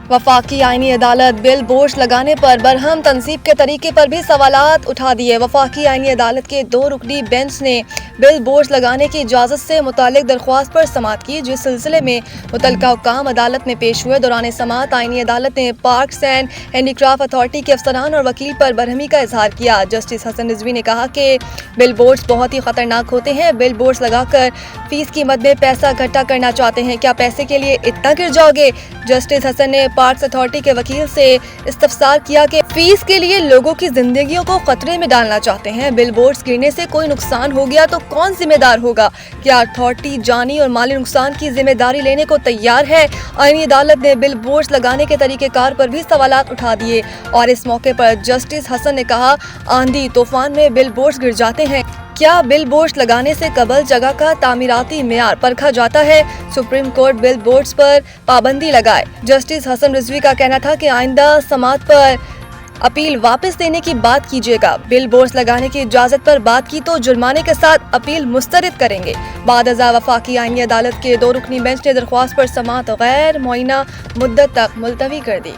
वफाकी आईनी अदालत बिल बोर्ड लगाने पर बरहम तनसीब के तरीके पर भी सवालात उठा दिए। वफाकी आईनी अदालत के 2 रुकनी बेंच ने बिल बोर्ड लगाने की इजाज़त से मुतालिक दरख्वास्त पर समाअत की, जिस सिलसिले में मुतल्लिका हुक्काम अदालत में पेश हुए। दौरान समाअत आईनी अदालत ने पार्क्स एंड हैंडीक्राफ्ट अथॉरिटी के अफसरान और वकील पर बरहमी का इजहार किया। जस्टिस हसन रिजवी ने कहा कि बिल बोर्ड्स बहुत ही खतरनाक होते हैं। बिल बोर्ड्स लगाकर फीस की मद में पैसा इकट्ठा करना चाहते हैं, क्या पैसे के लिए इतना गिर जाओगे? जस्टिस हसन ने पार्क्स अथॉरिटी के वकील से इस्तफसार किया कि फीस के लिए लोगों की जिंदगियों को खतरे में डालना चाहते हैं। बिल बोर्ड्स गिरने से कोई नुकसान हो गया तो कौन जिम्मेदार होगा? क्या अथॉरिटी जानी और माली नुकसान की जिम्मेदारी लेने को तैयार है? आईनी अदालत ने बिल बोर्ड्स लगाने के तरीक़ेकार पर भी सवालात उठा दिए और इस मौके पर जस्टिस हसन ने कहा, आंधी तूफान में बिल बोर्ड्स गिर जाते हैं, क्या बिल बोर्ड्स लगाने से कबल जगह का तामीराती मेयार परखा जाता है? सुप्रीम कोर्ट बिल बोर्ड्स पर पाबंदी लगाए। जस्टिस हसन रिजवी का कहना था कि आइंदा समाअत पर अपील वापस लेने की बात कीजिएगा। बिल बोर्ड्स लगाने की इजाज़त पर बात की तो जुर्माने के साथ अपील मुस्तरद करेंगे। बाद अज़ा वफाकी आईनी अदालत के 2 रुकनी बेंच ने दरख्वास्त पर समाअत गैर मुअय्यना मुद्दत तक मुलतवी कर दी।